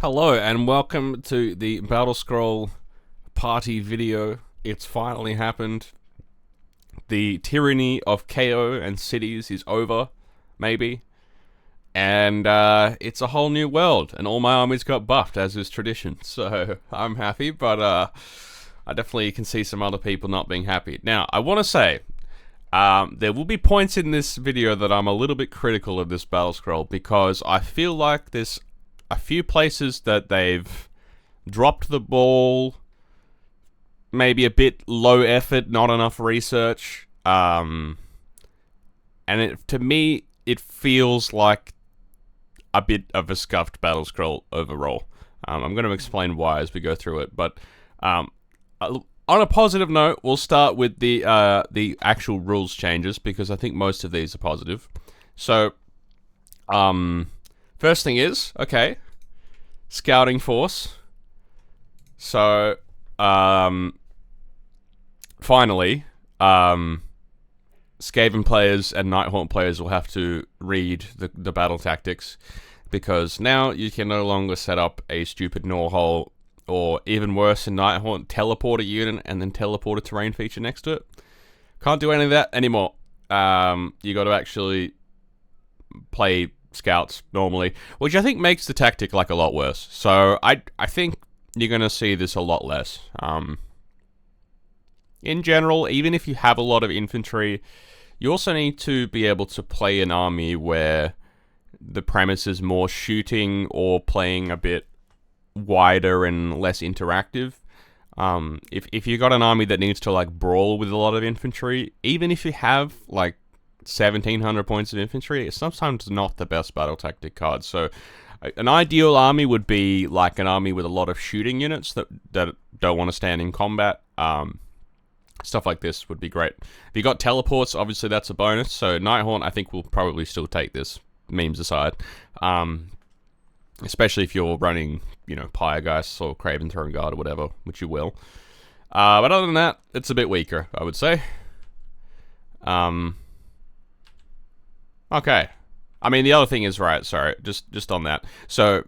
Hello and welcome to the Battlescroll party video. It's finally happened. The tyranny of KO and cities is over, maybe. And it's a whole new world, and all my armies got buffed, as is tradition. So I'm happy, but I definitely can see some other people not being happy. Now, I want to say, there will be points in this video that I'm a little bit critical of this Battlescroll, because I feel like there's a few places that they've dropped the ball, maybe a bit low effort, not enough research, and to me, it feels like a bit of a scuffed Battlescroll overall. I'm going to explain why as we go through it, but on a positive note, we'll start with the actual rules changes, because I think most of these are positive. So, first thing is, okay, scouting force. So, finally, Skaven players and Nighthaunt players will have to read the battle tactics, because now you can no longer set up a stupid gnaw hole, or even worse in Nighthaunt, teleport a unit and then teleport a terrain feature next to it. Can't do any of that anymore. You got to actually play scouts normally, which I think makes the tactic like a lot worse. So I think you're gonna see this a lot less. In general, even if you have a lot of infantry, you also need to be able to play an army where the premise is more shooting or playing a bit wider and less interactive. If you got an army that needs to like brawl with a lot of infantry, even if you have like 1700 points of infantry, it's sometimes not the best battle tactic card. So an ideal army would be like an army with a lot of shooting units that don't want to stand in combat. Stuff like this would be great. If you got teleports, obviously that's a bonus. So Nighthaunt, I think, will probably still take this, memes aside. Especially if you're running, Pyregeist or Craven Throne Guard or whatever, which you will. But other than that, it's a bit weaker, I would say. Okay. I mean, the other thing is, right, sorry, just on that. So,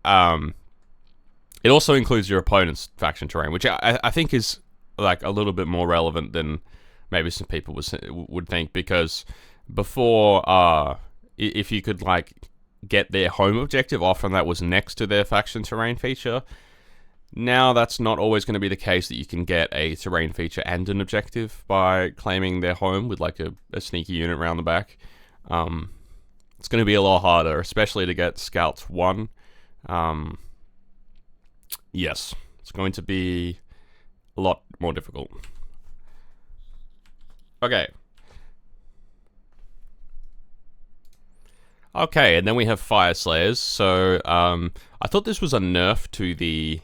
it also includes your opponent's faction terrain, which I think is, like, a little bit more relevant than maybe some people would think, because before, if you could, like, get their home objective, often that was next to their faction terrain feature. Now that's not always going to be the case, that you can get a terrain feature and an objective by claiming their home with, like, a sneaky unit around the back. It's going to be a lot harder, especially to get Scouts 1. Yes, it's going to be a lot more difficult. Okay. Okay, and then we have Fyreslayers. So, I thought this was a nerf to the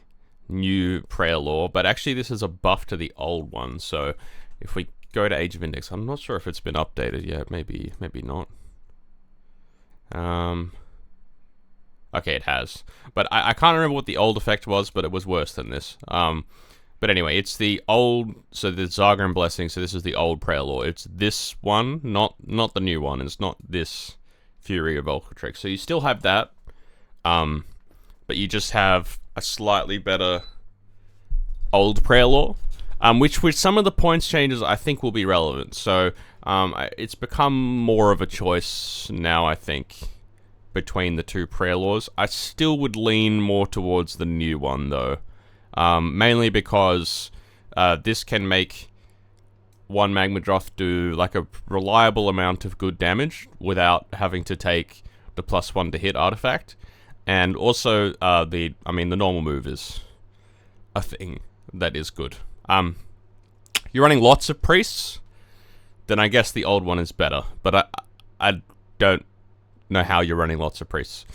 new prayer law, but actually this is a buff to the old one. So, if we go to Age of Index, I'm not sure if it's been updated yet. Maybe not. Okay, it has. But I can't remember what the old effect was, but it was worse than this. But anyway, it's the old, so the Zargrim Blessing, so this is the old prayer law. It's this one, not the new one. It's not this Fury of Volcatrix. So you still have that, but you just have a slightly better old prayer law, which with some of the points changes I think will be relevant. So it's become more of a choice now, I think, between the two prayer laws. I still would lean more towards the new one, though. Mainly because this can make one Magmadroth do like a reliable amount of good damage without having to take the +1 to hit artifact. And also, the normal move is a thing that is good. You're running lots of priests, then I guess the old one is better. But I don't know how you're running lots of priests.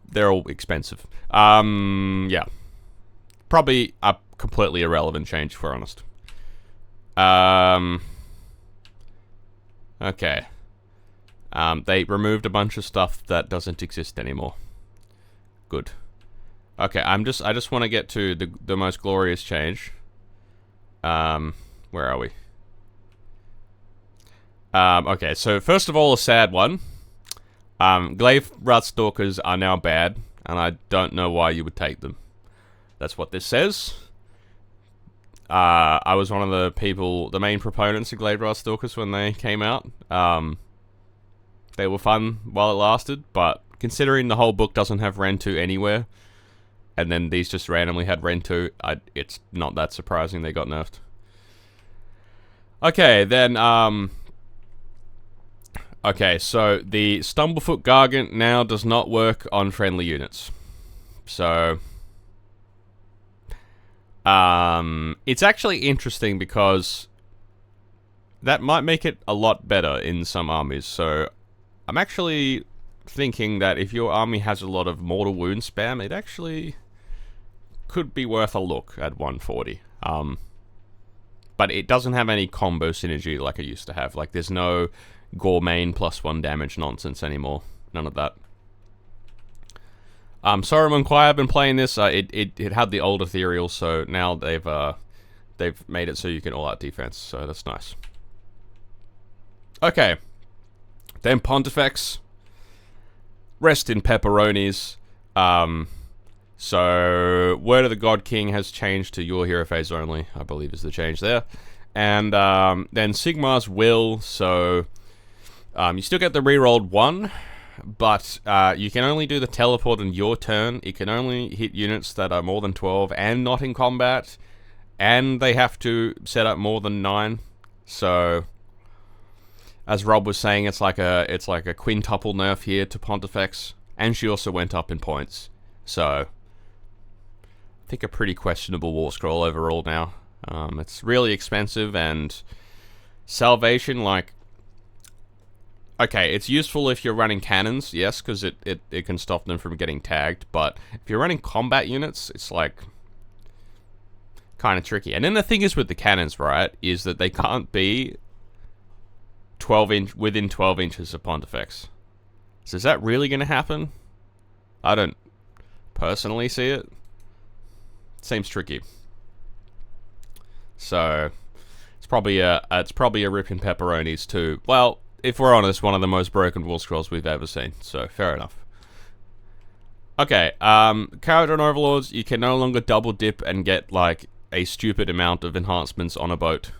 They're all expensive. Yeah. Probably a completely irrelevant change, if we're honest. Okay. They removed a bunch of stuff that doesn't exist anymore. Good. Okay, I just want to get to the most glorious change. Where are we? Okay, so first of all, a sad one. Glaive Stalkers are now bad, and I don't know why you would take them. That's what this says. I was one of the main proponents of Glaive Stalkers when they came out. They were fun while it lasted, but considering the whole book doesn't have Rend 2 anywhere, and then these just randomly had Rend 2, it's not that surprising they got nerfed. Okay, then, okay, so the Stumblefoot Gargant now does not work on friendly units. So, it's actually interesting because that might make it a lot better in some armies. So, I'm actually thinking that if your army has a lot of mortal wound spam, it actually could be worth a look at 140. But it doesn't have any combo synergy like it used to have. Like, there's no Gourmain +1 damage nonsense anymore. None of that. Saruman Choir, I've been playing this. It had the old ethereal, so now they've made it so you can all-out defense. So that's nice. Okay. Then Pontifex. Rest in pepperonis. So, Word of the God King has changed to your hero phase only, I believe is the change there. And then Sigmar's Will, so you still get the rerolled 1, but you can only do the teleport in your turn. It can only hit units that are more than 12 and not in combat, and they have to set up more than 9. So, as Rob was saying, it's like a quintuple nerf here to Pontifex, and she also went up in points. So, I think a pretty questionable war scroll overall now. It's really expensive, and Salvation, like, okay, it's useful if you're running cannons, yes, because it can stop them from getting tagged, but if you're running combat units, it's like kind of tricky. And then the thing is with the cannons, right, is that they can't be within 12 inches of Pontifex. So is that really going to happen? I don't personally see it. Seems tricky. So it's probably a rip in pepperonis too. Well, if we're honest, one of the most broken war scrolls we've ever seen. So fair enough. Okay, Kharadron Overlords, you can no longer double dip and get like a stupid amount of enhancements on a boat.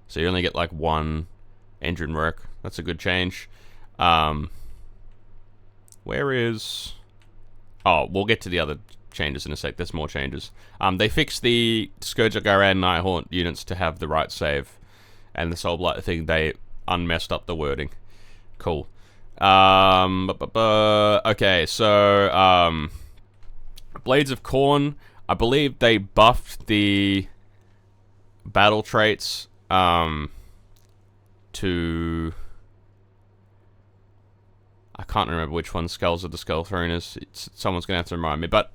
So you only get like 1 engine work. That's a good change. Where is... Oh, we'll get to the other changes in a sec. There's more changes. They fixed the Scourge of Garan Nighthaunt units to have the right save. And the Soulblight thing, they unmessed up the wording. Cool. Okay, so... Blades of Khorne, I believe they buffed the battle traits to... I can't remember which one Skulls of the Skull Throne is. Someone's going to have to remind me. But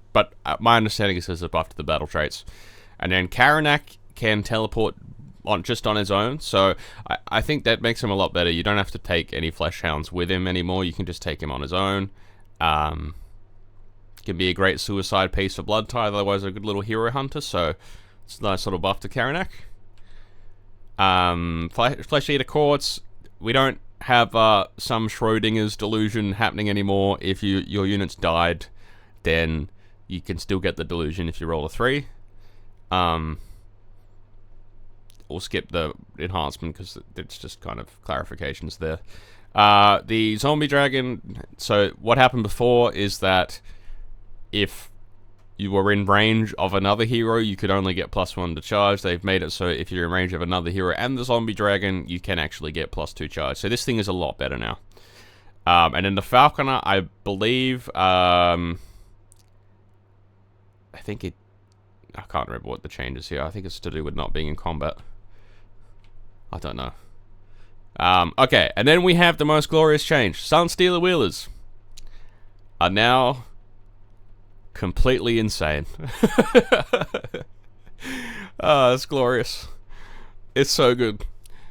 my understanding is there's a buff to the battle traits. And then Karanak can teleport just on his own. So I think that makes him a lot better. You don't have to take any Flesh Hounds with him anymore. You can just take him on his own. Can be a great suicide piece for Blood Tithe. Otherwise a good little hero hunter. So it's a nice little buff to Karanak. Flesh Eater Courts. We don't have some Schrodinger's delusion happening anymore. If your units died, then you can still get the delusion if you roll a 3. Or skip the enhancement because it's just kind of clarifications there. The Zombie Dragon, so what happened before is that if you were in range of another hero, you could only get +1 to charge. They've made it so if you're in range of another hero and the Zombie Dragon, you can actually get +2 charge. So this thing is a lot better now. And then the Falconer, I believe, I can't remember what the change is here. I think it's to do with not being in combat. I don't know. Okay, and then we have the most glorious change. Sunstealer Wheelers are now completely insane. Oh, it's glorious. It's so good.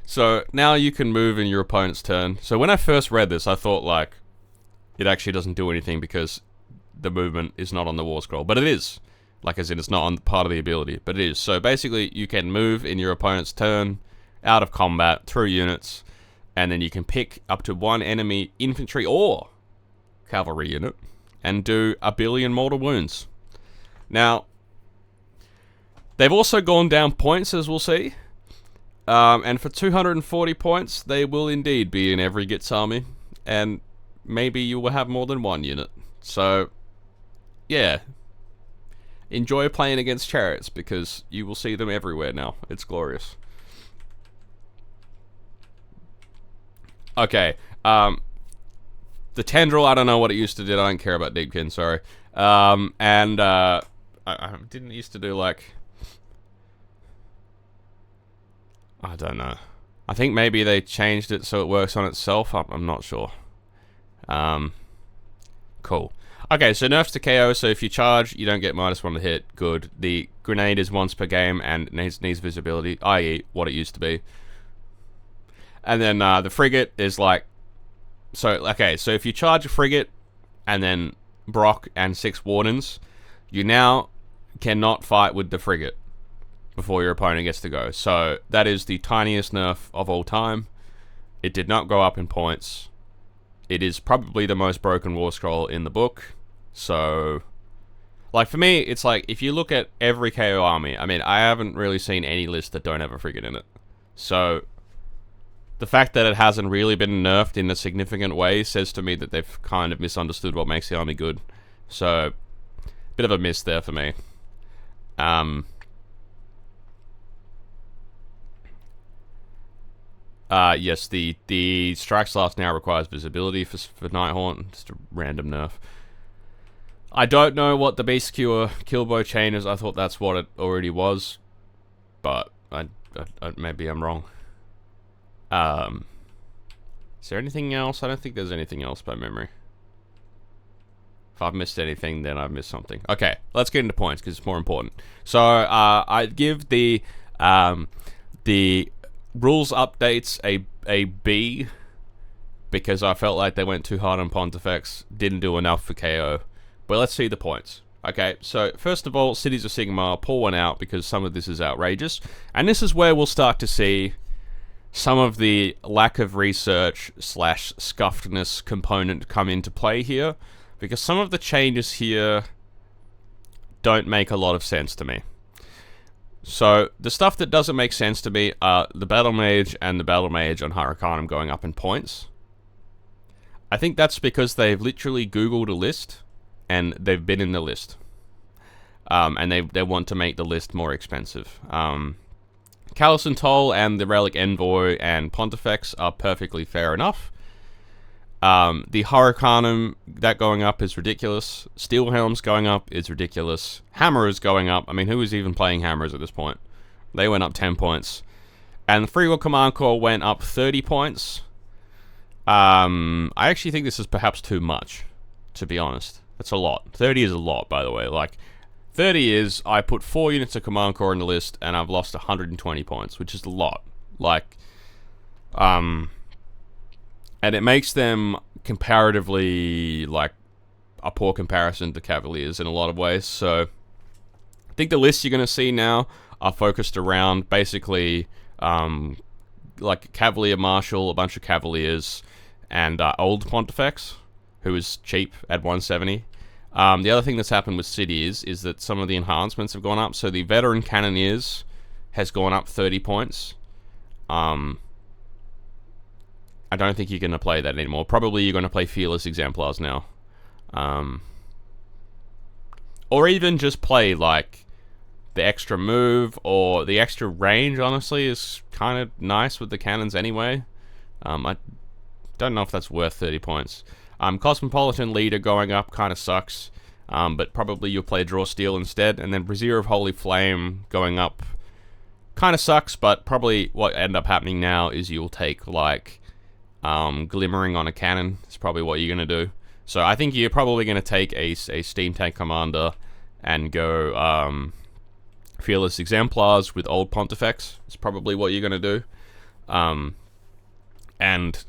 So now you can move in your opponent's turn. So when I first read this, I thought like it actually doesn't do anything because the movement is not on the war scroll, but it is. Like as in it's not on part of the ability, but it is. So basically you can move in your opponent's turn out of combat through units, and then you can pick up to 1 enemy infantry or cavalry unit and do 1 billion mortal wounds. Now, they've also gone down points, as we'll see. And for 240 points, they will indeed be in every Gitz army. And maybe you will have more than one unit. So, yeah. Enjoy playing against chariots, because you will see them everywhere now. It's glorious. Okay. The Tendril, I don't know what it used to do. I don't care about Deepkin, sorry. I didn't used to do, like... I don't know. I think maybe they changed it so it works on itself. I'm not sure. Cool. Okay, so nerfs to KO, so if you charge, you don't get -1 to hit. Good. The grenade is once per game and needs visibility, i.e. what it used to be. And then the frigate is like... So, okay, so if you charge a frigate and then Brock and 6 wardens, you now cannot fight with the frigate before your opponent gets to go. So that is the tiniest nerf of all time. It did not go up in points. It is probably the most broken war scroll in the book. So, like, for me, it's like, if you look at every KO army, I mean, I haven't really seen any list that don't have a frigate in it. So, the fact that it hasn't really been nerfed in a significant way says to me that they've kind of misunderstood what makes the army good. So, bit of a miss there for me. Yes, the Strike Slash now requires visibility for Nighthaunt. Just a random nerf. I don't know what the Beast Cure Killbow chain is. I thought that's what it already was. But, maybe I'm wrong. Is there anything else? I don't think there's anything else by memory. If I've missed anything, then I've missed something. Okay, let's get into points, because it's more important. So, I'd give the rules updates a B, because I felt like they went too hard on Pontifex, didn't do enough for KO. But let's see the points. Okay, so first of all, Cities of Sigmar, pull one out, because some of this is outrageous. And this is where we'll start to see some of the lack of research / scuffedness component come into play here, because some of the changes here don't make a lot of sense to me. So, the stuff that doesn't make sense to me are the Battle Mage and the Battle Mage on Hurricanum going up in points. I think that's because they've literally Googled a list, and they've been in the list. And they want to make the list more expensive. Callus and Toll and the Relic Envoy and Pontifex are perfectly fair enough. The Hurricanum, that going up is ridiculous. Steel Helms going up is ridiculous. Hammers going up. I mean, who is even playing Hammers at this point? They went up 10 points. And the Free Will Command Core went up 30 points. I actually think this is perhaps too much, to be honest. That's a lot. 30 is a lot, by the way. Like, 30 is, I put 4 units of Command Core in the list, and I've lost 120 points, which is a lot. Like, and it makes them comparatively, like, a poor comparison to Cavaliers in a lot of ways. So, I think the lists you're going to see now are focused around, basically, like, Cavalier Marshal, a bunch of Cavaliers, and old Pontifex, who is cheap at 170. The other thing that's happened with cities is that some of the enhancements have gone up. So the Veteran Cannoneers has gone up 30 points. I don't think you're going to play that anymore. Probably you're going to play Fearless Exemplars now. Or even just play, like, the extra move or the extra range, honestly, is kind of nice with the cannons anyway. I don't know if that's worth 30 points. Cosmopolitan Leader going up kind of sucks, but probably you'll play Draw Steel instead. And then Brazier of Holy Flame going up kind of sucks, but probably what end up happening now is you'll take, like, Glimmering on a Cannon. It's probably what you're going to do. So I think you're probably going to take a Steam Tank Commander and go Fearless Exemplars with Old Pontifex. It's probably what you're going to do. And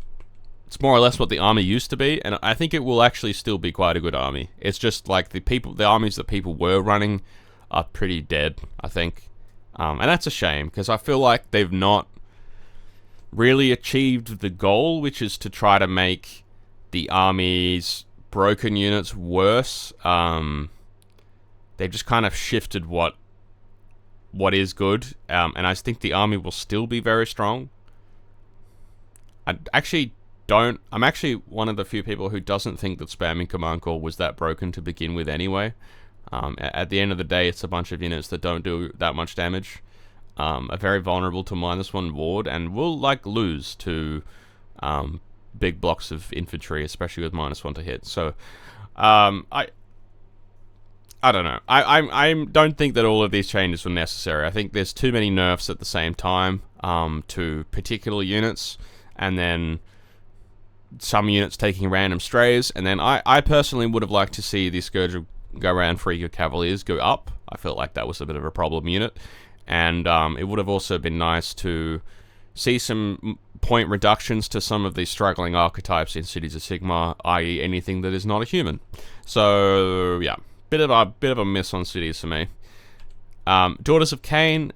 it's more or less what the army used to be, and I think it will actually still be quite a good army. It's just like the armies that people were running are pretty dead, I think. And that's a shame, because I feel like they've not really achieved the goal, which is to try to make the armies broken units worse. They've just kind of shifted what is good, and I think the army will still be very strong. I'm actually one of the few people who doesn't think that spamming Command Core was that broken to begin with anyway. At the end of the day, it's a bunch of units that don't do that much damage, are very vulnerable to -1 ward, and will lose to big blocks of infantry, especially with -1 to hit. So I don't know. I don't think that all of these changes were necessary. I think there's too many nerfs at the same time to particular units, and then some units taking random strays. And then I personally would have liked to see the Scourge of Go-Around Freaker Cavaliers go up. I felt like that was a bit of a problem unit. And it would have also been nice to see some point reductions to some of the struggling archetypes in Cities of Sigmar, i.e. anything that is not a human. So, yeah. Bit of a miss on cities for me. Daughters of Khaine.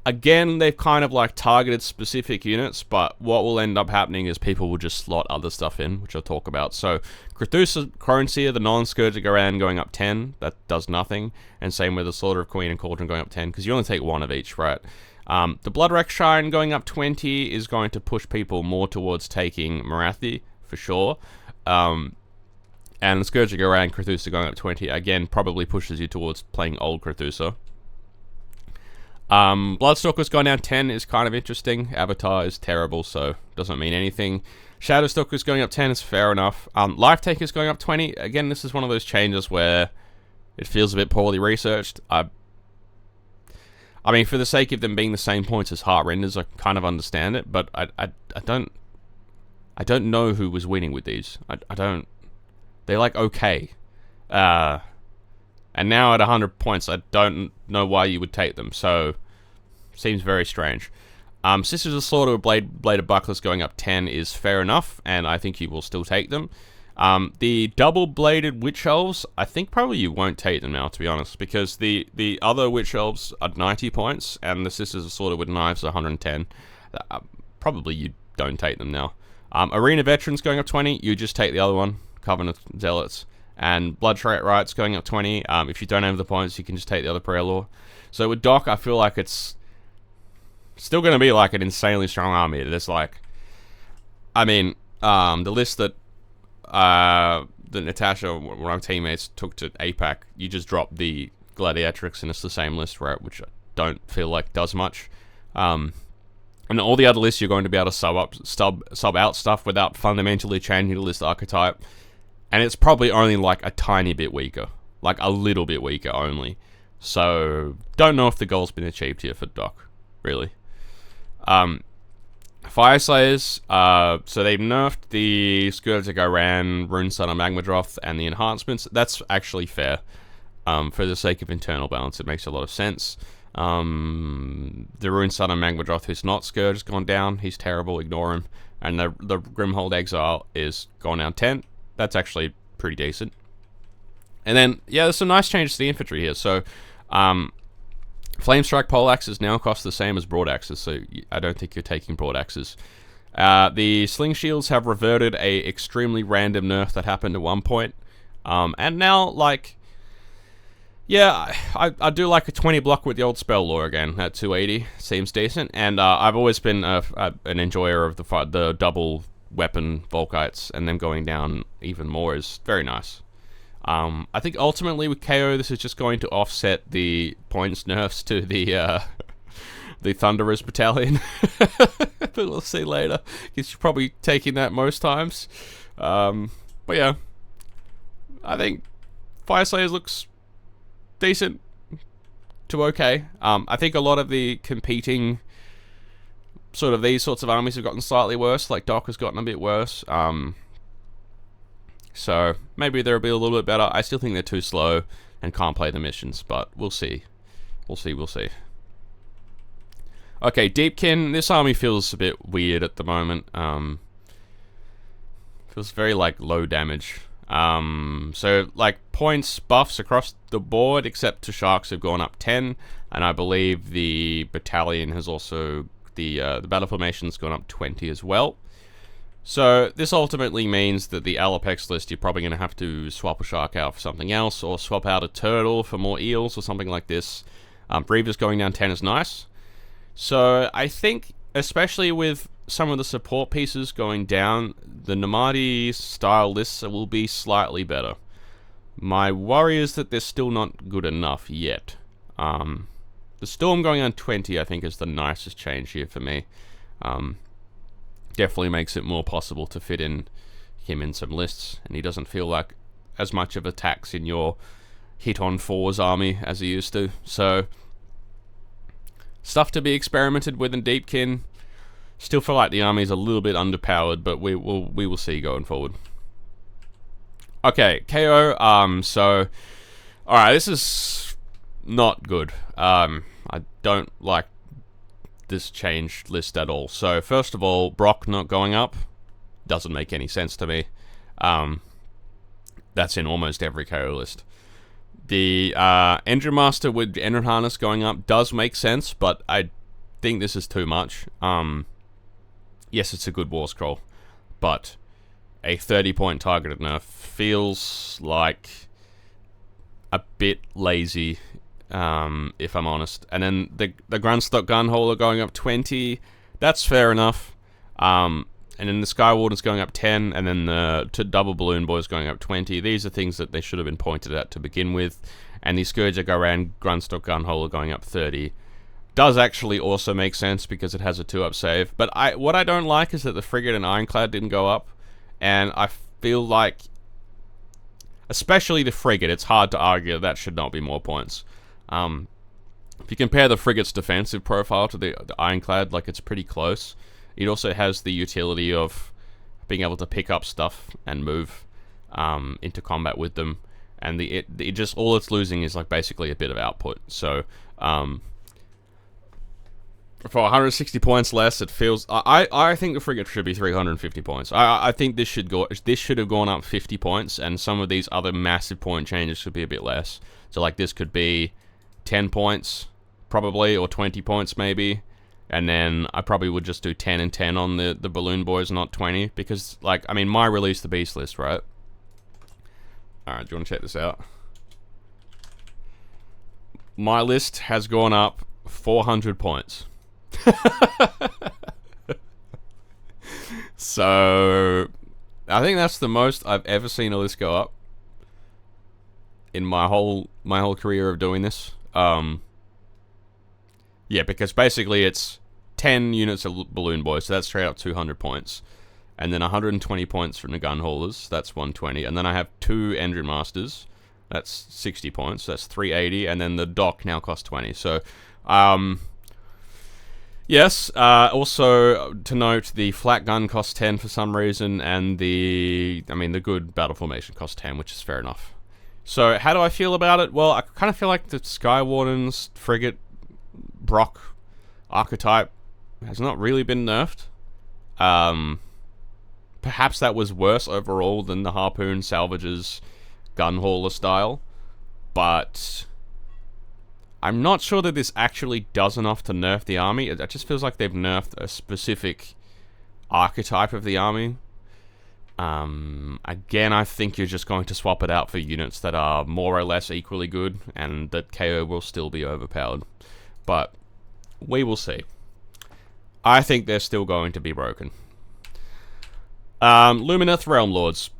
Again, they've kind of targeted specific units, but what will end up happening is people will just slot other stuff in, which I'll talk about. So, Krathusa Chroneseer, the non-Scourge of Garan, going up 10. That does nothing. And same with the Slaughter of Queen and Cauldron going up 10, because you only take one of each, right? The Bloodwreck Shrine going up 20 is going to push people more towards taking Morathi, for sure. And the Scourge of Garan, Krathusa going up 20, again, probably pushes you towards playing old Krathusa. Bloodstalker's gone down 10 is kind of interesting. Avatar is terrible, so doesn't mean anything. Shadowstalker's going up 10 is fair enough. Life Taker's going up 20. Again, this is one of those changes where it feels a bit poorly researched. I mean, for the sake of them being the same points as Heart Renders, I kind of understand it, but I don't know who was winning with these. I don't... They're okay. And now at 100 points, I don't know why you would take them. So, seems very strange. Sisters of Slaughter with Blade of Bucklers going up 10 is fair enough, and I think you will still take them. The double-bladed Witch Elves, I think probably you won't take them now, to be honest, because the other Witch Elves are 90 points, and the Sisters of Slaughter with Knives are 110. Probably you don't take them now. Arena Veterans going up 20, you just take the other one. Covenant Zealots, and Bloodshriek Rites going up 20. If you don't have the points, you can just take the other Prayer Law. So with Doc, I feel like it's still going to be an insanely strong army. There's the list that Natasha, one of our teammates, took to APAC, you just drop the Gladiatrix and it's the same list, right? Which I don't feel like does much. And all the other lists, you're going to be able to sub out stuff without fundamentally changing the list archetype. And it's probably only a tiny bit weaker. A little bit weaker only. So, don't know if the goal's been achieved here for Doc, really. Fyreslayers, so they've nerfed the Scourge of Garan, Runesun, and Magmadroth, and the enhancements. That's actually fair. For the sake of internal balance, it makes a lot of sense. The Runesun and Magmadroth who's not Scourge has gone down. He's terrible, ignore him. And the Grimhold Exile is gone down 10. That's actually pretty decent. And then, yeah, there's some nice changes to the infantry here. So, Flamestrike Poleaxes now cost the same as Broadaxes, so I don't think you're taking Broadaxes. The Sling Shields have reverted a extremely random nerf that happened at one point. And now, yeah, I do like a 20 block with the old spell lore again at 280. Seems decent. And I've always been an enjoyer of the double weapon Volkites, and them going down even more is very nice. I think ultimately with KO, this is just going to offset the points nerfs to the Thunderers Battalion. But we'll see later. Because you're probably taking that most times. But yeah, I think Fyreslayers looks decent to okay. I think a lot of the competing these sorts of armies have gotten slightly worse. Doc has gotten a bit worse. So maybe they'll be a little bit better. I still think they're too slow and can't play the missions, but we'll see. We'll see. Okay, Deepkin. This army feels a bit weird at the moment. Feels very low damage. So points, buffs across the board, except to Sharks have gone up 10, and I believe the battalion has also the battle formation's gone up 20 as well. So this ultimately means that the Alapex list, you're probably going to have to swap a shark out for something else, or swap out a turtle for more eels or something like this. Reavers going down 10 is nice. So I think, especially with some of the support pieces going down, the Nomadi style lists will be slightly better. My worry is that they're still not good enough yet. The Storm going on 20, I think, is the nicest change here for me. Definitely makes it more possible to fit in him in some lists, and he doesn't feel like as much of a tax in your hit on 4s army as he used to. So, stuff to be experimented with in Deepkin. Still feel like the army is a little bit underpowered, but we will see going forward. Okay, KO. So, alright, this is not good. I don't like this changed list at all. So, first of all, Brock not going up doesn't make any sense to me. That's in almost every KO list. The Engine Master with Engine Harness going up does make sense, but I think this is too much. Yes, it's a good war scroll, but a 30-point targeted nerf feels like a bit lazy, if I'm honest. And then the Grunstock Gunholder going up 20, that's fair enough. And then the Skywarden's going up 10, and then the double Balloon Boys going up 20. These are things that they should have been pointed at to begin with. And the Scourger Goran Grunstock Gunholder going up 30 does actually also make sense because it has a 2-up save. But what I don't like is that the Frigate and Ironclad didn't go up. And I feel like, especially the Frigate, it's hard to argue that should not be more points. If you compare the Frigate's defensive profile to the Ironclad, like, it's pretty close. It also has the utility of being able to pick up stuff and move into combat with them. And it just, all it's losing is, like, basically a bit of output. So, for 160 points less, it feels... I think the Frigate should be 350 points. I think this should have gone up 50 points, and some of these other massive point changes should be a bit less. So, like, this could be 10 points, probably, or 20 points, maybe. And then I probably would just do 10 and 10 on the Balloon Boys, not 20. Because, like, I mean, my Release the Beast list, right? Alright, do you want to check this out? My list has gone up 400 points. So, I think that's the most I've ever seen a list go up in my whole career of doing this. Yeah, because basically it's 10 units of Balloon Boys, so that's straight up 200 points. And then 120 points from the Gun Haulers, that's 120. And then I have 2 Engine Masters, that's 60 points, that's 380. And then the Dock now costs 20. So, yes, also to note, the Flat Gun costs 10 for some reason, and the good Battle Formation costs 10, which is fair enough. So, how do I feel about it? Well, I kind of feel like the Skywarden's Frigate Brock archetype has not really been nerfed. Perhaps that was worse overall than the Harpoon Salvage's Gun Hauler style, but I'm not sure that this actually does enough to nerf the army. It just feels like they've nerfed a specific archetype of the army. Again, I think you're just going to swap it out for units that are more or less equally good, and that KO will still be overpowered. But we will see. I think they're still going to be broken. Lumineth Realm-lords.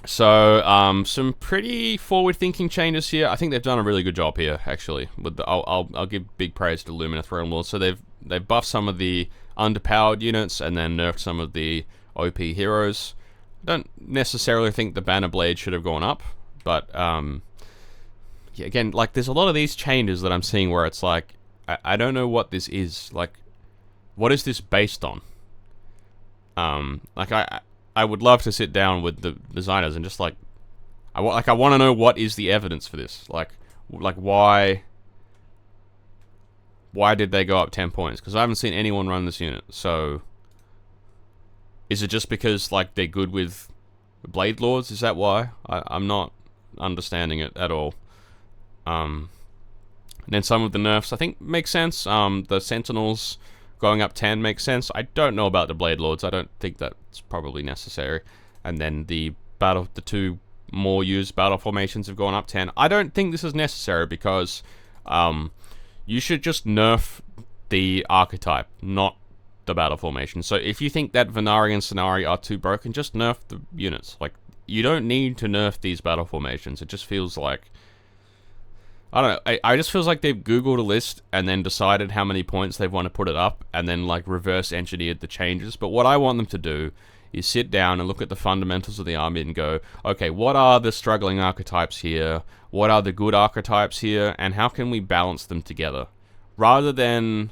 So, some pretty forward-thinking changes here. I think they've done a really good job here, actually. I'll give big praise to Lumineth Realm-lords. So they've buffed some of the underpowered units and then nerfed some of the OP heroes. I don't necessarily think the Banner Blade should have gone up, but yeah, again, like, there's a lot of these changes that I'm seeing where it's like, I don't know what this is. Like, what is this based on? Like, I would love to sit down with the designers and just, like, I want to know what is the evidence for this. Like why did they go up 10 points? Because I haven't seen anyone run this unit. So, is it just because, like, they're good with Blade Lords? Is that why? I'm not understanding it at all. And then some of the nerfs, I think, make sense. The Sentinels going up 10 makes sense. I don't know about the Blade Lords. I don't think that's probably necessary. And then the 2 more used battle formations have gone up 10. I don't think this is necessary because you should just nerf the archetype, not the battle formation. So if you think that Venari and Scenari are too broken, just nerf the units. Like, you don't need to nerf these battle formations. It just feels like, I don't know, I just feels like they've Googled a list and then decided how many points they want to put it up and then like reverse engineered the changes. But what I want them to do is sit down and look at the fundamentals of the army and go, okay, what are the struggling archetypes here? What are the good archetypes here? And how can we balance them together? Rather than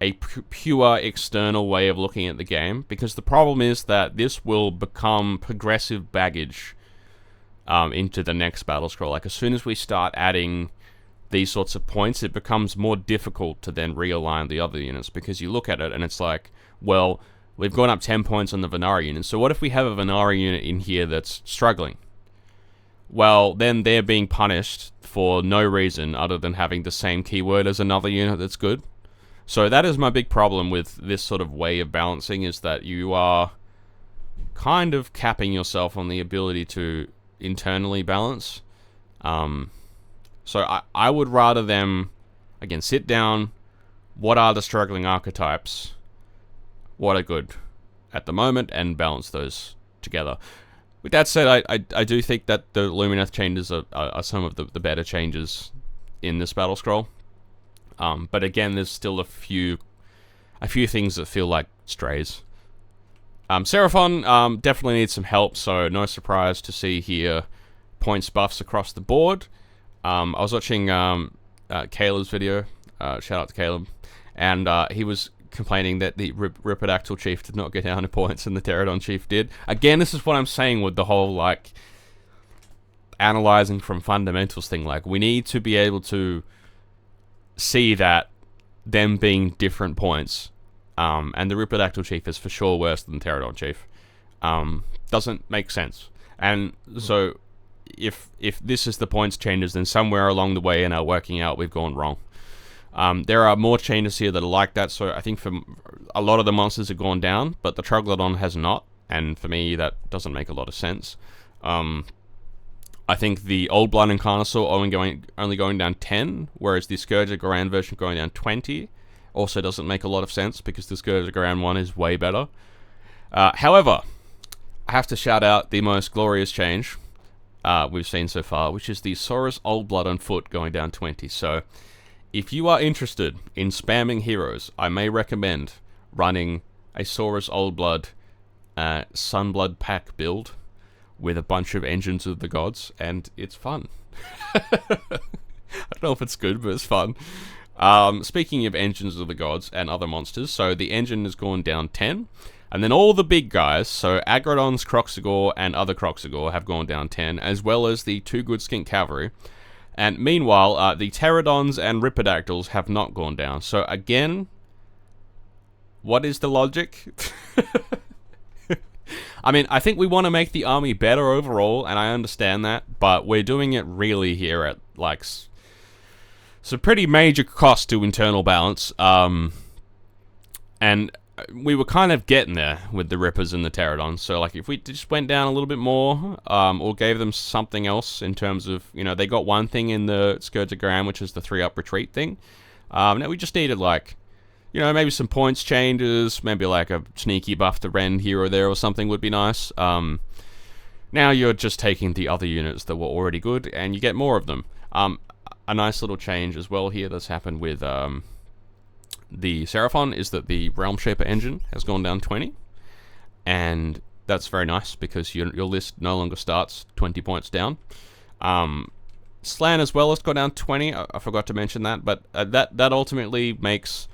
a pure external way of looking at the game, because the problem is that this will become progressive baggage into the next Battlescroll. Like, as soon as we start adding these sorts of points, it becomes more difficult to then realign the other units, because you look at it and it's like, well, we've gone up 10 points on the Venari unit, so what if we have a Venari unit in here that's struggling? Well, then they're being punished for no reason other than having the same keyword as another unit that's good. So that is my big problem with this sort of way of balancing, is that you are kind of capping yourself on the ability to internally balance. So I would rather them, again, sit down, what are the struggling archetypes, what are good at the moment, and balance those together. With that said, I do think that the Lumineth changes are some of the better changes in this Battlescroll. But again, there's still a few things that feel like strays. Seraphon definitely needs some help, so no surprise to see here points buffs across the board. I was watching Caleb's video, shout out to Caleb, and he was complaining that the Ripidactyl Chief did not get down in points and the Pterodon Chief did. Again, this is what I'm saying with the whole, like, analyzing from fundamentals thing. Like, we need to be able to see that them being different points, and the Ripidactyl Chief is for sure worse than the Pterodon Chief, doesn't make sense. And so if this is the points changes, then somewhere along the way in our working out we've gone wrong. There are more changes here that are like that, so I think for a lot of the monsters have gone down, but the Troglodon has not, and for me that doesn't make a lot of sense. I think the Old Blood and Carnosaur only going down 10, whereas the Scourge of Garan version going down 20 also doesn't make a lot of sense, because the Scourge of Garan one is way better. However, I have to shout out the most glorious change we've seen so far, which is the Saurus Old Blood on foot going down 20. So if you are interested in spamming heroes, I may recommend running a Saurus Old Blood Sunblood pack build with a bunch of Engines of the Gods, and it's fun. I don't know if it's good, but it's fun. Speaking of Engines of the Gods and other monsters, so the engine has gone down 10, and then all the big guys, so Agrodons, Kroxigor, and other Kroxigor have gone down 10, as well as the 2 good Skink Cavalry. And meanwhile, the Pterodons and Ripidactyls have not gone down. So again, what is the logic? I mean, I think we want to make the army better overall, and I understand that, but we're doing it really here at, like, some pretty major cost to internal balance. And we were kind of getting there with the Rippers and the Pterodons, so, like, if we just went down a little bit more, or gave them something else in terms of, you know, they got one thing in the Scourge of Garan, which is the 3-up retreat thing. Now we just needed, like, you know, maybe some points changes, maybe like a sneaky buff to Ren here or there or something would be nice. Now you're just taking the other units that were already good, and you get more of them. A nice little change as well here that's happened with the Seraphon is that the Realm Shaper engine has gone down 20, and that's very nice because your list no longer starts 20 points down. Slan as well has gone down 20. I forgot to mention that, but that ultimately makes,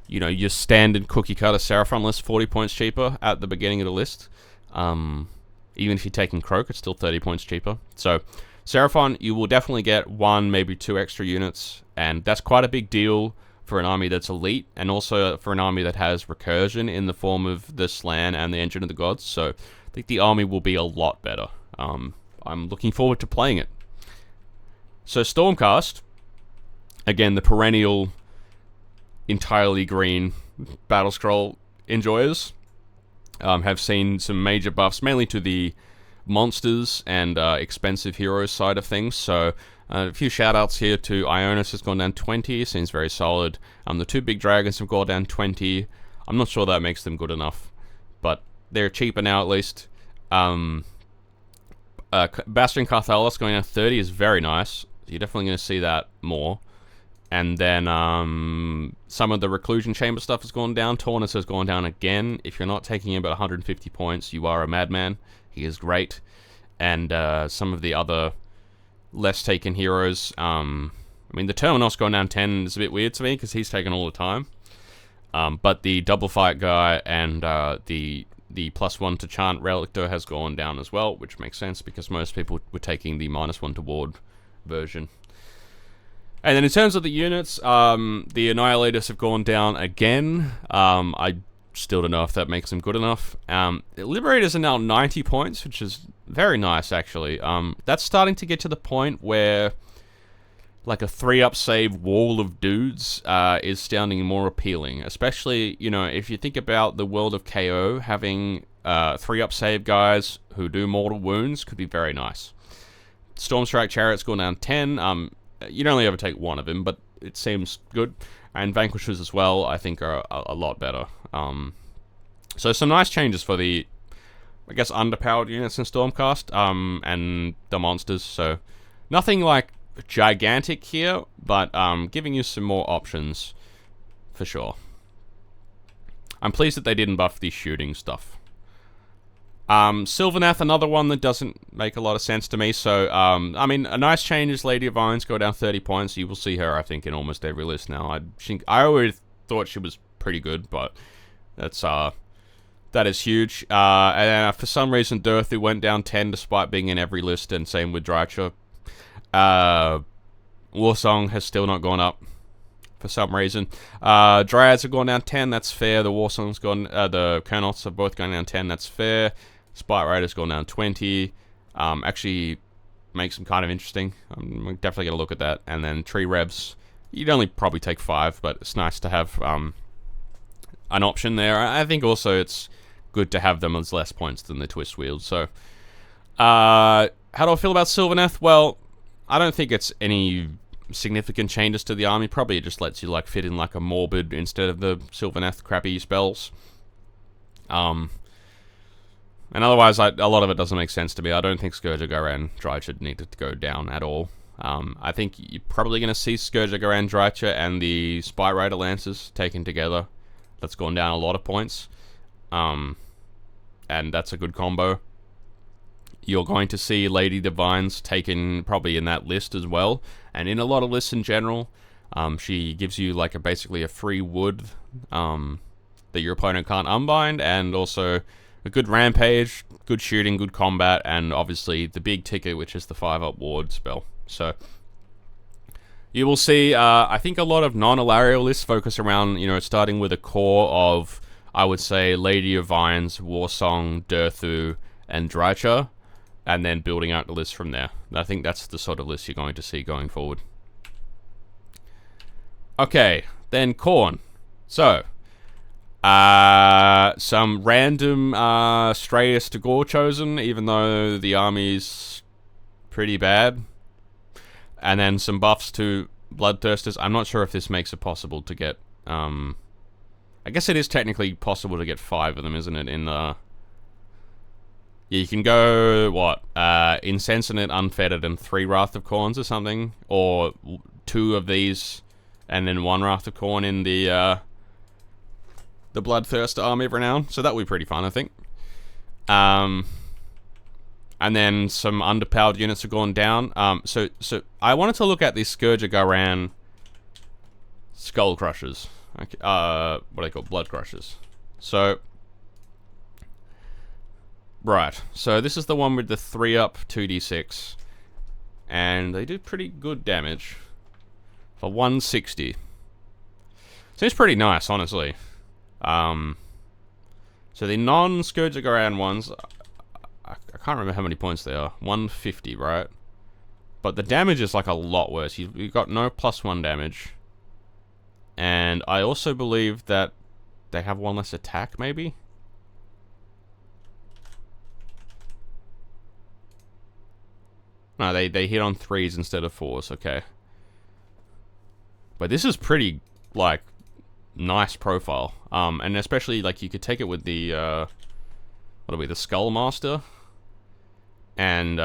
you know, your standard cookie cutter Seraphon list 40 points cheaper at the beginning of the list. Even if you're taking Croak, it's still 30 points cheaper. So Seraphon, you will definitely get 1, maybe 2 extra units, and that's quite a big deal for an army that's elite, and also for an army that has recursion in the form of the Slan and the Engine of the Gods. So I think the army will be a lot better. I'm looking forward to playing it. So Stormcast, again, the perennial entirely green Battlescroll enjoyers have seen some major buffs, mainly to the monsters and expensive heroes side of things. So a few shout-outs here to Ionis has gone down 20, seems very solid. The two big dragons have gone down 20. I'm not sure that makes them good enough, but they're cheaper now at least. Bastion Carthalos going down 30 is very nice. You're definitely going to see that more. And then some of the Reclusion Chamber stuff has gone down. Taunus has gone down again. If you're not taking him at 150 points, you are a madman. He is great. And some of the other less taken heroes. I mean, the Terminos going down 10 is a bit weird to me because he's taken all the time. But the Double Fight guy and the +1 to Chant Relictor has gone down as well, which makes sense because most people were taking the -1 to Ward version. And then in terms of the units, the Annihilators have gone down again. I still don't know if that makes them good enough. The Liberators are now 90 points, which is very nice, actually. That's starting to get to the point where like a 3-up save wall of dudes is sounding more appealing. Especially, you know, if you think about the world of KO, having 3-up save guys who do mortal wounds could be very nice. Stormstrike Chariot's gone down 10. You'd only ever take one of them, but it seems good. And Vanquishers as well, I think, are a lot better. So some nice changes for the, I guess, underpowered units in Stormcast, and the monsters. So nothing like gigantic here, but giving you some more options for sure. I'm pleased that they didn't buff the shooting stuff. Sylvaneth, another one that doesn't make a lot of sense to me. So, I mean, a nice change is Lady of Irons go down 30 points. You will see her, I think, in almost every list now. I always thought she was pretty good, but that is huge. And for some reason, Durthu went down 10 despite being in every list, and same with Drycha. Warsong has still not gone up for some reason. Dryads have gone down 10, that's fair. The Warsong's gone, the Kurnoths have both gone down 10, that's fair. Spite Rider's gone down 20. Actually makes them kind of interesting. I'm definitely going to look at that. And then Tree Rebs, you'd only probably take 5, but it's nice to have an option there. I think also it's good to have them as less points than the Twist Wheels. So, how do I feel about Sylvaneth? Well, I don't think it's any significant changes to the army. Probably it just lets you like fit in like a Morbid instead of the Sylvaneth crappy spells. And otherwise, a lot of it doesn't make sense to me. I don't think Scourge of Garan Drycha needed to go down at all. I think you're probably going to see Scourge of Garan Drycha and the Spite Rider Lancers taken together. That's gone down a lot of points. And that's a good combo. You're going to see Lady Divines taken probably in that list as well. And in a lot of lists in general, she gives you like basically a free wood that your opponent can't unbind, and also a good rampage, good shooting, good combat, and obviously the big ticket, which is the 5-up ward spell. So you will see, I think a lot of non-Alarial lists focus around, you know, starting with a core of, I would say, Lady of Vines, Warsong, Durthu, and Drycha, and then building out the list from there. I think that's the sort of list you're going to see going forward. Okay, then Khorne. So, some random Strayus to Gore chosen, even though the army's pretty bad. And then some buffs to Bloodthirsters. I'm not sure if this makes it possible to get... I guess it is technically possible to get 5 of them, isn't it? In the... Yeah, you can go, what? Insensate, Unfettered, and 3 Wrath of Khornes or something. Or 2 of these, and then 1 Wrath of Khorne in the Bloodthirster army of Renown. So that would be pretty fun, I think. And then some underpowered units have gone down. So I wanted to look at the Scourge of Garan Skull Crushers. Okay, what are they called? Blood Crushers. So, right. So this is the one with the 3-up 2d6. And they do pretty good damage. For 160. Seems pretty nice, honestly. So the non-Scourge of Garan ones, I can't remember how many points they are. 150, right? But the damage is like a lot worse. You've got no +1 damage. And I also believe that they have one less attack, maybe? No, they hit on 3s instead of 4s, okay. But this is pretty, like, nice profile. And especially, like, you could take it with the, the Skullmaster. And,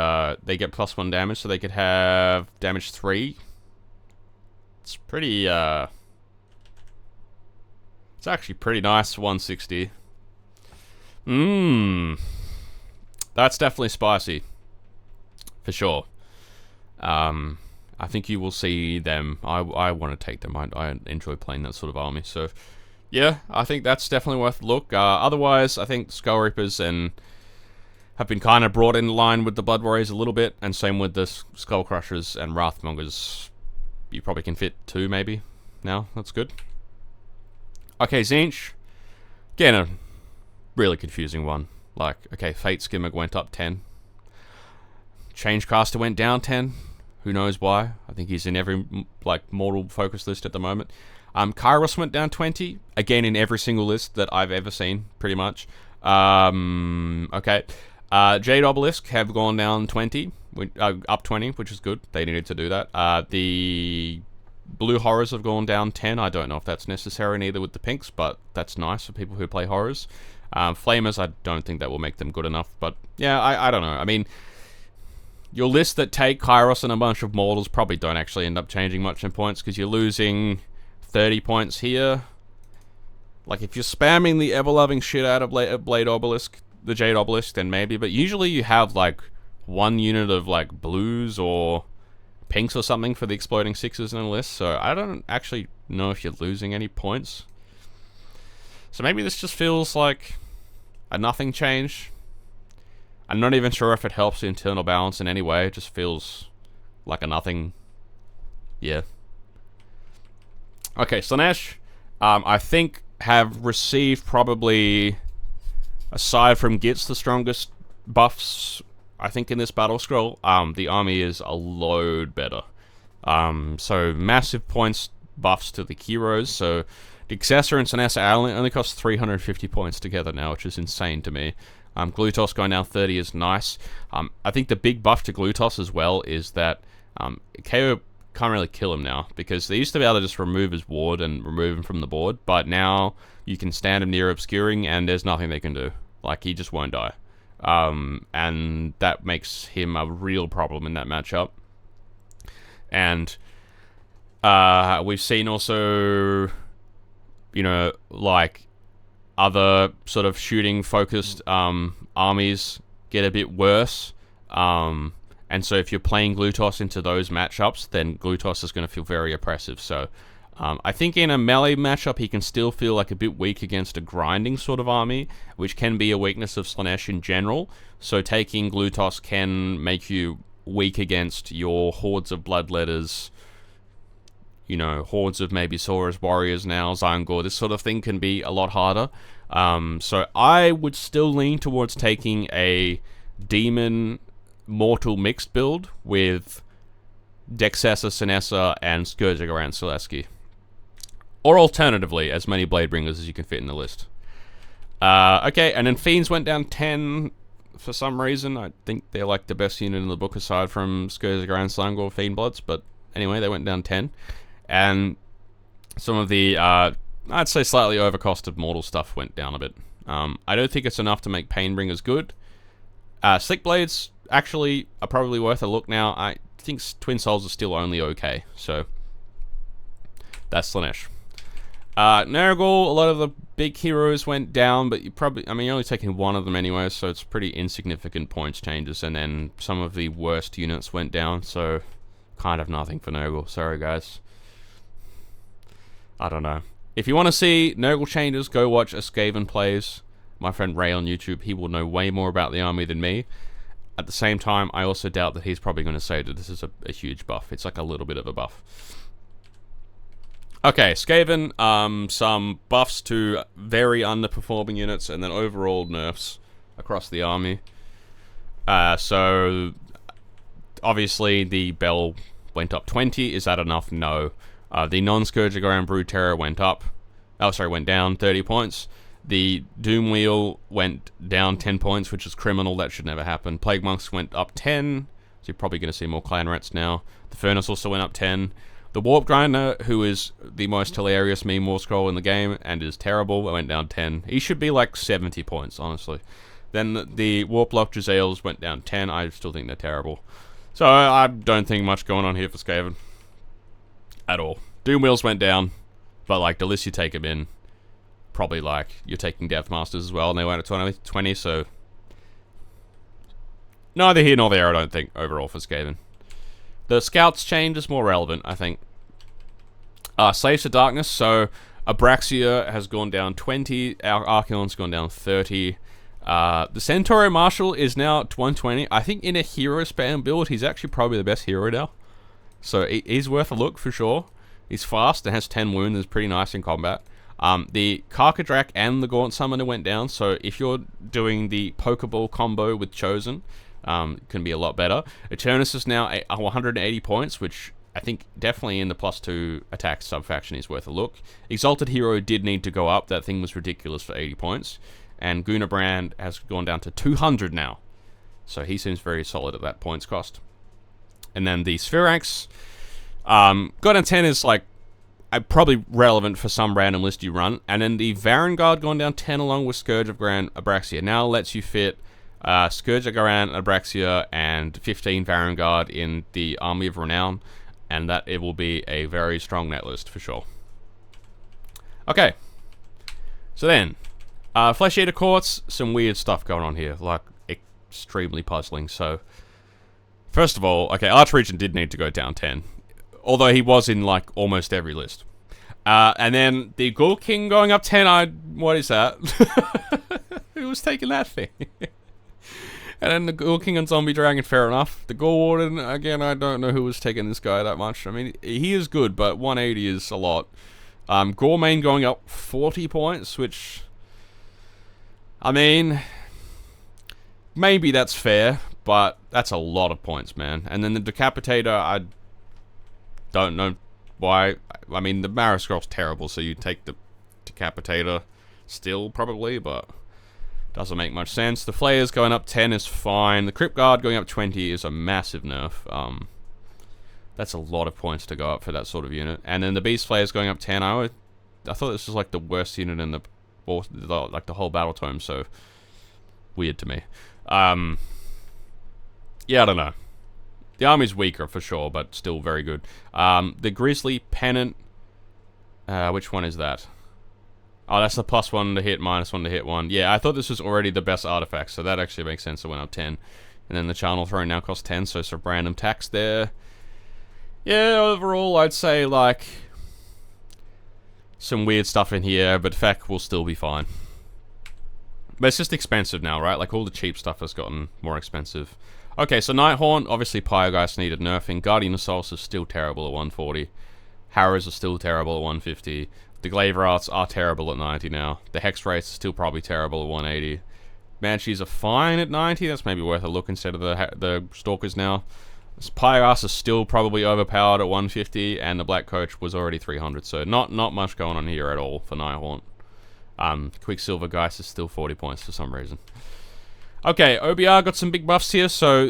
they get +1 damage, so they could have damage 3. It's pretty, it's actually pretty nice, 160. That's definitely spicy. For sure. I think you will see them. I want to take them. I enjoy playing that sort of army. So, yeah, I think that's definitely worth a look. Otherwise, I think Skull Reapers have been kind of brought in line with the Blood Warriors a little bit, and same with the Skull Crushers and Wrathmongers. You probably can fit 2 maybe now. That's good. Okay, Tzeentch. Again, a really confusing one. Like, okay, Fate Skimmer went up 10. Changecaster went down 10. Who knows why? I think he's in every, like, mortal focus list at the moment. Kairos went down 20. Again, in every single list that I've ever seen, pretty much. Okay. Jade Obelisk have gone down 20. Up 20, which is good. They needed to do that. The Blue Horrors have gone down 10. I don't know if that's necessary, neither with the Pinks, but that's nice for people who play Horrors. Flamers, I don't think that will make them good enough. But, yeah, I don't know. I mean, your list that take Kairos and a bunch of mortals probably don't actually end up changing much in points, because you're losing 30 points here. Like, if you're spamming the ever-loving shit out of Blade Obelisk, the Jade Obelisk, then maybe. But usually you have, like, 1 unit of, like, blues or pinks or something for the exploding 6s in a list. So I don't actually know if you're losing any points. So maybe this just feels like a nothing change. I'm not even sure if it helps the internal balance in any way. It just feels like a nothing. Yeah. Okay, Slaanesh, I think, have received probably, aside from Gitz, the strongest buffs, I think, in this Battlescroll. The army is a load better. So, massive points buffs to the heroes. So, the Successor and Sinessa only cost 350 points together now, which is insane to me. Glutos going down 30 is nice. I think the big buff to Glutos as well is that KO can't really kill him now, because they used to be able to just remove his ward and remove him from the board, but now you can stand him near obscuring and there's nothing they can do. Like, he just won't die. And that makes him a real problem in that matchup. And we've seen also, you know, like, other sort of shooting-focused armies get a bit worse. And so if you're playing Glutos into those matchups, then Glutos is going to feel very oppressive. So I think in a melee matchup, he can still feel like a bit weak against a grinding sort of army, which can be a weakness of Slaanesh in general. So taking Glutos can make you weak against your hordes of Bloodletters, you know, hordes of maybe Saurus Warriors now, Zangor, this sort of thing can be a lot harder. So I would still lean towards taking a Demon Mortal mixed build with Dexessa, Sinessa, and Scourging around Selesky. Or alternatively, as many Bladebringers as you can fit in the list. Okay, and then Fiends went down 10 for some reason. I think they're like the best unit in the book aside from Scourging around Slangor Fiendbloods, but anyway, they went down 10. And some of the, I'd say slightly overcosted mortal stuff went down a bit. I don't think it's enough to make Painbringers good. Slick Blades actually are probably worth a look now. I think Twin Souls are still only okay, so that's Slaanesh. Nurgle, a lot of the big heroes went down, but you probably, I mean, you're only taking one of them anyway, so it's pretty insignificant points changes, and then some of the worst units went down, so kind of nothing for Nurgle. Sorry, guys. I don't know. If you want to see Nurgle changes, go watch a Skaven Plays. My friend Ray on YouTube, he will know way more about the army than me. At the same time, I also doubt that he's probably going to say that this is a huge buff. It's like a little bit of a buff. Okay, Skaven, some buffs to very underperforming units, and then overall nerfs across the army. So, obviously, the Bell went up 20. Is that enough? No. The non-Scourging around Brood Terror went up. Oh, sorry, went down 30 points. The Doom Wheel went down 10 points, which is criminal. That should never happen. Plague Monks went up 10, so you're probably going to see more Clan Rats now. The Furnace also went up 10. The Warp Grinder, who is the most hilarious meme war scroll in the game and is terrible, went down 10. He should be like 70 points, honestly. Then the Warp Lock Jezzails went down 10. I still think they're terrible. So I don't think much going on here for Skaven. At all. Doom Wheels went down, but like the list you take them in, probably like you're taking Death Masters as well, and they went at 20, so neither here nor there, I don't think, overall for Skaven. The Scouts change is more relevant, I think. Slaves to Darkness, so Abraxia has gone down 20, our Archaon's gone down 30. The Centauro Marshal is now at 120. I think in a hero spam build, he's actually probably the best hero now. So he's worth a look for sure. He's fast and has 10 wounds, is pretty nice in combat. The Karkadrak and the Gaunt Summoner went down, so if you're doing the Pokeball combo with Chosen, it can be a lot better. Eternus is now at 180 points, which I think definitely in the +2 attack sub-faction is worth a look. Exalted Hero did need to go up. That thing was ridiculous for 80 points. And Gunabrand has gone down to 200 now. So he seems very solid at that points cost. And then the Spheranx, God and 10 is like probably relevant for some random list you run. And then the Varangard gone down 10 along with Scourge of Grand Abraxia. Now lets you fit Scourge of Grand Abraxia and 15 Varangard in the Army of Renown. And that it will be a very strong net list for sure. Okay. So then, Flesh Eater Courts, some weird stuff going on here. Like, extremely puzzling. So, first of all, okay, Archregent did need to go down 10. Although he was in, like, almost every list. And then the Ghoul King going up 10, what is that? Who was taking that thing? And then the Ghoul King and Zombie Dragon, fair enough. The Gore Warden, again, I don't know who was taking this guy that much. I mean, he is good, but 180 is a lot. Goremain going up 40 points, which, I mean, maybe that's fair, but that's a lot of points, man. And then the Decapitator, I don't know why. I mean, the Marascroll's terrible, so you take the Decapitator still, probably, but doesn't make much sense. The Flayers going up 10 is fine. The Crypt Guard going up 20 is a massive nerf. That's a lot of points to go up for that sort of unit. And then the Beast Flayers going up 10. I thought this was like the worst unit in the whole Battle Tome, so weird to me. Yeah, I don't know. The army's weaker for sure, but still very good. The Grizzly Pennant. Which one is that? Oh, that's the +1 to hit, -1 to hit 1. Yeah, I thought this was already the best artifact, so that actually makes sense. It went up 10. And then the Charnel Throne now costs 10, so some random tax there. Yeah, overall, I'd say, like, some weird stuff in here, but FEC will still be fine. But it's just expensive now, right? Like, all the cheap stuff has gotten more expensive. Okay, so Nighthaunt, obviously Pyregeist needed nerfing. Guardian of Souls is still terrible at 140. Harrows are still terrible at 150. The Glaver Arts are terrible at 90 now. The Hex Wraiths are still probably terrible at 180. Banshees are fine at 90. That's maybe worth a look instead of the Stalkers now. Pyregeist is still probably overpowered at 150, and the Black Coach was already 300. So not much going on here at all for Nighthaunt. Quicksilver Geist is still 40 points for some reason. Okay, OBR got some big buffs here, so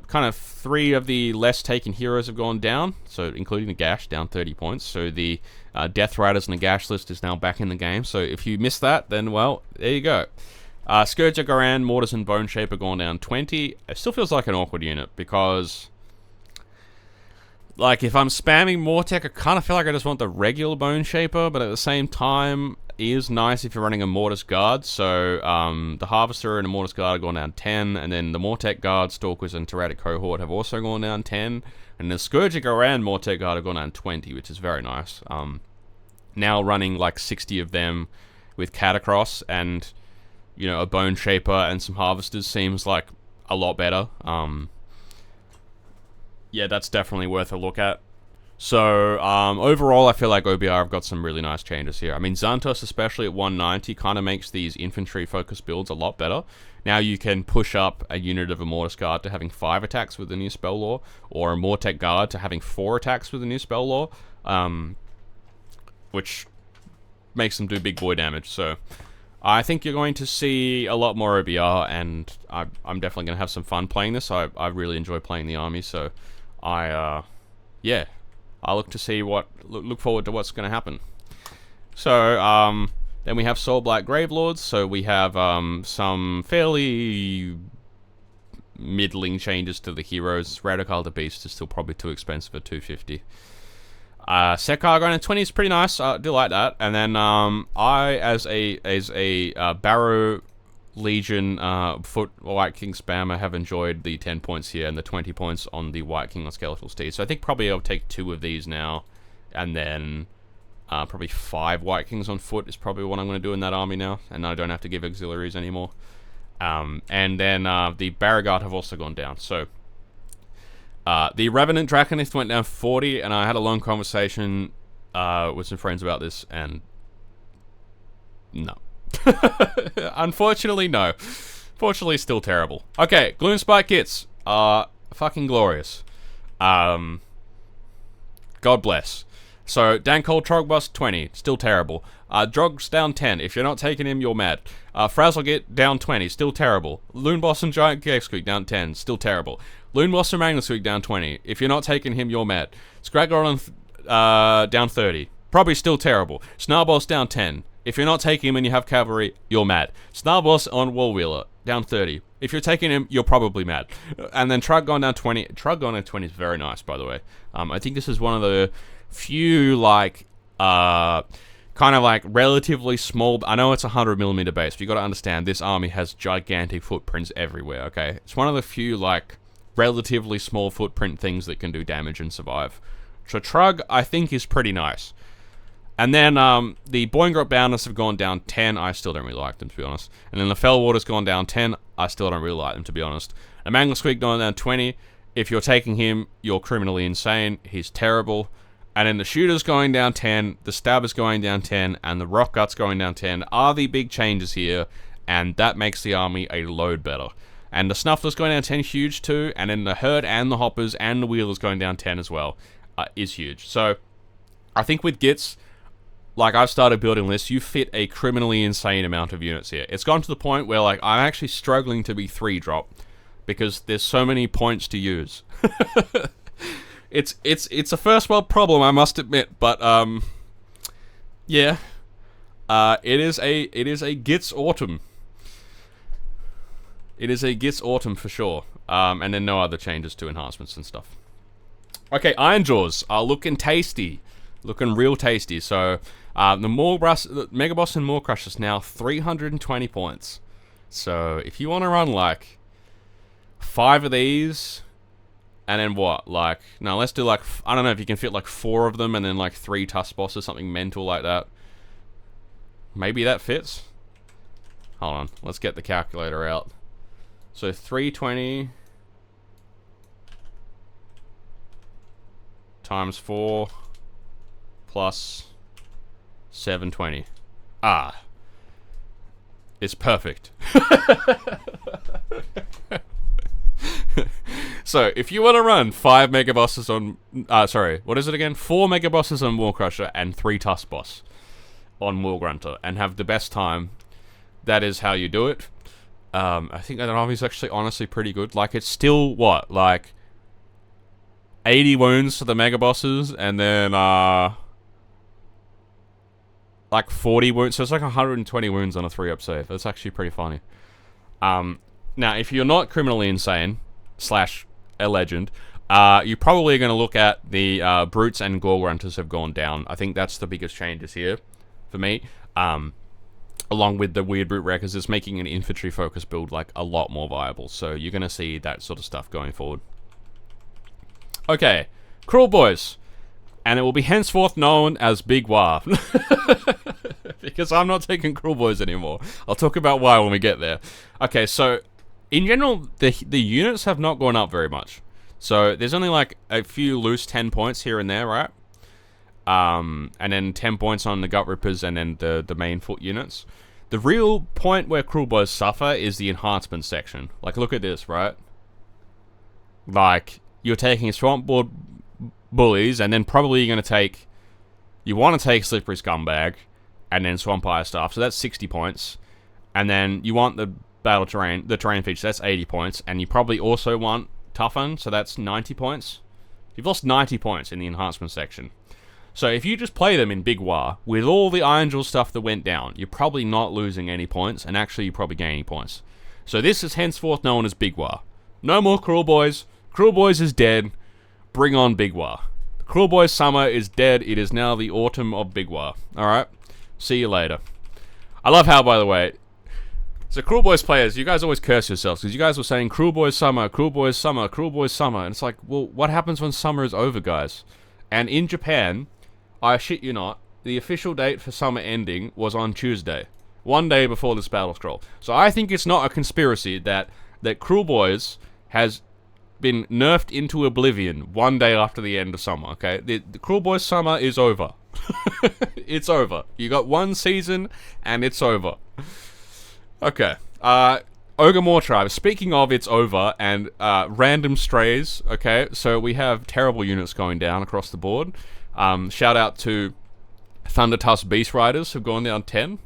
kind of 3 of the less taken heroes have gone down, so including the Gash, down 30 points. So the Death Riders and the Gash list is now back in the game, so if you missed that, then, well, there you go. Scourge of Garan, Mortis and Bone Shaper gone down 20. It still feels like an awkward unit, because, like, if I'm spamming Mortec, I kind of feel like I just want the regular Bone Shaper, but at the same time, it is nice if you're running a Mortis Guard. So the Harvester and the Mortis Guard have gone down 10, and then the Mortec Guard, Stalkers, and Tyrannic Cohort have also gone down 10, and the Scourge of Garan Mortec Guard have gone down 20, which is very nice. Now running like 60 of them with Catacross and, you know, a Bone Shaper and some Harvesters seems like a lot better. Yeah, that's definitely worth a look at. So, overall, I feel like OBR have got some really nice changes here. I mean, Xantos, especially at 190, kind of makes these infantry-focused builds a lot better. Now you can push up a unit of a Mortis Guard to having 5 attacks with the new spell lore, or a Mortec Guard to having 4 attacks with the new spell lore, which makes them do big boy damage. So I think you're going to see a lot more OBR, and I'm definitely going to have some fun playing this. I really enjoy playing the army, so yeah, I look forward to what's going to happen. So then we have Soulblight Gravelords. So we have some fairly middling changes to the heroes. Radikal the Beast is still probably too expensive at 250. Sekar going to 20 is pretty nice. I do like that. And then I, as a Barrow Legion Foot White King spammer, have enjoyed the 10 points here and the 20 points on the White King on Skeletal Steed. So I think probably I'll take 2 of these now, and then probably 5 White Kings on foot is probably what I'm going to do in that army now, and I don't have to give auxiliaries anymore. And then the Barragard have also gone down. So the Revenant Draconith went down 40, and I had a long conversation with some friends about this, and no. Unfortunately, no. Fortunately, still terrible. Okay, Gloomspite Gitz are fucking glorious. God bless. So, Dankol Trogbus 20, still terrible. Drog's down 10. If you're not taking him, you're mad. Frazzlegit down 20, still terrible. Loonboss and Giant Gavesqueak down 10, still terrible. Loonboss and Magnusqueak down 20. If you're not taking him, you're mad. Scraggoron down 30, probably still terrible. Snarboss down 10. If you're not taking him and you have cavalry, you're mad. Snarboss on Warwheeler down 30. If you're taking him, you're probably mad. And then Trug gone down 20. Trug gone down 20 is very nice, by the way. I think this is one of the few, like, kind of like relatively small. I know it's 100mm base, but you got to understand this army has gigantic footprints everywhere. Okay, it's one of the few like relatively small footprint things that can do damage and survive. So Trug, I think, is pretty nice. And then the Boingrot Bounders have gone down 10. I still don't really like them, to be honest. And then the Fellwater's gone down 10. I still don't really like them, to be honest. And Magnusqueak gone down 20. If you're taking him, you're criminally insane. He's terrible. And then the Shooter's going down 10. The Stabber's going down 10. And the Rock Gut's going down 10 are the big changes here. And that makes the army a load better. And the Snuffler's going down 10, huge too. And then the Herd and the Hoppers and the Wheelers going down 10 as well is huge. So I think with Gitz, like, I've started building lists, you fit a criminally insane amount of units here. It's gone to the point where, like, I'm actually struggling to be 3-drop because there's so many points to use. It's a first world problem, I must admit, but yeah, it is a Gitz autumn. It is a Gitz autumn for sure. And then no other changes to enhancements and stuff. Okay, Ironjawz are looking tasty. Looking real tasty. So, the Mega Boss and Maw Crush is now 320 points. So, if you want to run, like, 5 of these, and then what? Like, no, let's do, like, I don't know if you can fit, like, 4 of them, and then, like, 3 Tusk Bosses, something mental like that. Maybe that fits? Hold on, let's get the calculator out. So, 320... times 4... plus 720. It's perfect. So, if you want to run 5 Mega Bosses on... sorry, what is it again? 4 Mega Bosses on War Crusher and 3 Tusk Boss on War Grunter and have the best time, that is how you do it. I think that army is actually honestly pretty good. Like, it's still, what? Like, 80 wounds for the Mega Bosses, and then, like 40 wounds, so it's like 120 wounds on a 3-up save. That's actually pretty funny. Now, if you're not criminally insane, / a legend, you're probably going to look at the Brutes and Gore Grunters have gone down. I think that's the biggest changes here for me. Along with the Weird Brute Wreckers, it's making an infantry-focused build like a lot more viable. So you're going to see that sort of stuff going forward. Okay, Kruleboyz. And it will be henceforth known as Big Waaagh. Because I'm not taking Kruleboyz anymore. I'll talk about why when we get there. Okay, so in general, the units have not gone up very much. So there's only like a few loose 10 points here and there, right? And then 10 points on the Gut Rippers and then the main foot units. The real point where Kruleboyz suffer is the enhancement section. Like, look at this, right? Like, you're taking Swamp Board Bullies, and then probably you're going to take... You want to take Slippery Scumbag, and then Swampire Staff. So that's 60 points. And then you want the battle terrain, the terrain feature, that's 80 points. And you probably also want Toughen, so that's 90 points. You've lost 90 points in the enhancement section. So if you just play them in Big Waaagh, with all the Ironjawz stuff that went down, you're probably not losing any points, and actually you're probably gaining points. So this is henceforth known as Big Waaagh. No more Kruleboyz. Kruleboyz is dead. Bring on Big Waaagh. The Kruleboyz summer is dead. It is now the autumn of Big Waaagh. Alright? See you later. I love how, by the way, so Kruleboyz players, you guys always curse yourselves, because you guys were saying Kruleboyz summer, Kruleboyz summer, Kruleboyz summer, and it's like, well, what happens when summer is over, guys? And in Japan, I shit you not, the official date for summer ending was on Tuesday, one day before this Battlescroll. So I think it's not a conspiracy that Kruleboyz has been nerfed into oblivion one day after the end of summer, okay? The Kruleboyz summer is over. It's over. You got one season, and it's over. Okay, Ogre Tribe. Speaking of it's over, and random strays, okay, so we have terrible units going down across the board. Shout out to Thundertusk Beast Riders, who've gone down 10.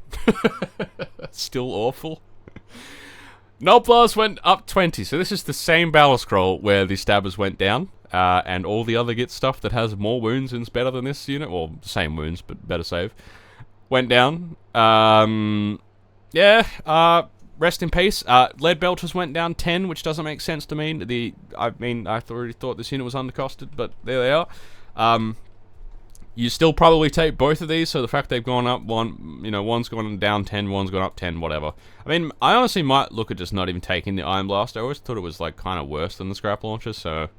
Still awful. Nulblars went up 20, so this is the same Battlescroll where the Stabbers went down, and all the other Gitz stuff that has more wounds and is better than this unit, or same wounds, but better save, went down. Rest in peace. Lead Belters went down 10, which doesn't make sense to me. I already thought this unit was undercosted, but there they are. You still probably take both of these, so the fact they've gone up one's gone down 10, one's gone up 10, whatever. I mean, I honestly might look at just not even taking the Iron Blast. I always thought it was, like, kind of worse than the Scrap Launcher, so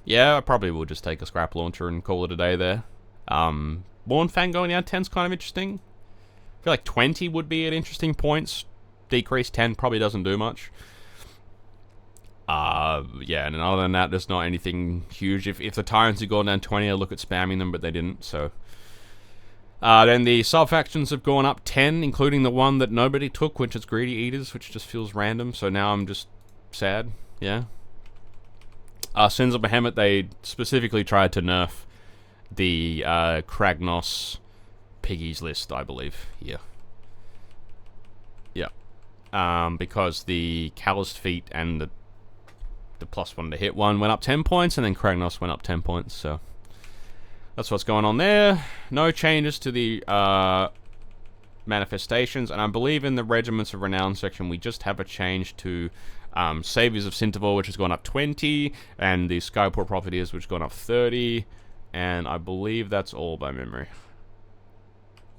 yeah, I probably will just take a Scrap Launcher and call it a day there. Mournfang going down 10's kind of interesting. I feel like 20 would be at interesting points. Decrease 10 probably doesn't do much. Yeah, and other than that, there's not anything huge. If the Tyrants had gone down 20, I'd look at spamming them, but they didn't, so. Then the sub-factions have gone up 10, including the one that nobody took, which is Greedy Eaters, which just feels random, so now I'm just sad, yeah. Sins of Behemoth, they specifically tried to nerf the Kragnos Piggies list, I believe. Yeah. Because the Calloused Feet and the +1 to hit one went up 10 points, and then Kragnos went up 10 points, so that's what's going on there. No changes to the manifestations, and I believe in the Regiments of Renown section, we just have a change to Saviors of Sintivor, which has gone up 20, and the Skyport Profiteers, which has gone up 30, and I believe that's all by memory.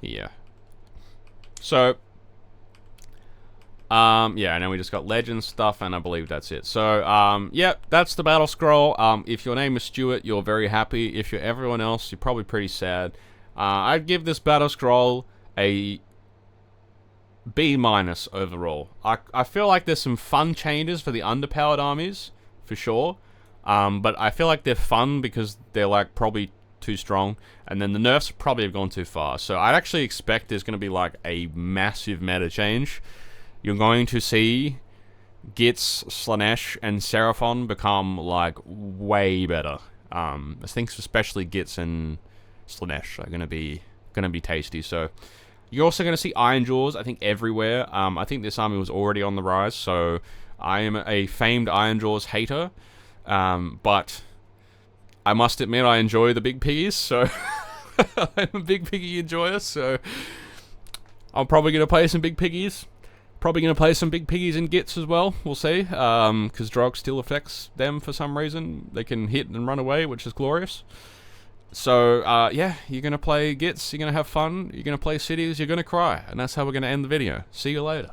Yeah. So, yeah, and then we just got Legends stuff, and I believe that's it. So, yeah, that's the Battlescroll. If your name is Stuart, you're very happy. If you're everyone else, you're probably pretty sad. I'd give this Battlescroll a B- overall. I feel like there's some fun changes for the underpowered armies, for sure. But I feel like they're fun because they're, like, probably too strong, and then the nerfs probably have gone too far. So I'd actually expect there's going to be, like, a massive meta change. You're going to see Gitz, Slaanesh, and Seraphon become, like, way better. I think especially Gitz and Slaanesh are going to be tasty. So you're also going to see Ironjawz, I think, everywhere. I think this army was already on the rise, so I am a famed Ironjawz hater. But I must admit I enjoy the big piggies, so I'm a big piggy enjoyer, so I'm probably going to play some big piggies. Probably going to play some big piggies in Gitz as well, we'll see, because Drog still affects them for some reason. They can hit and run away, which is glorious. So, yeah, you're going to play Gitz, you're going to have fun, you're going to play cities, you're going to cry, and that's how we're going to end the video. See you later.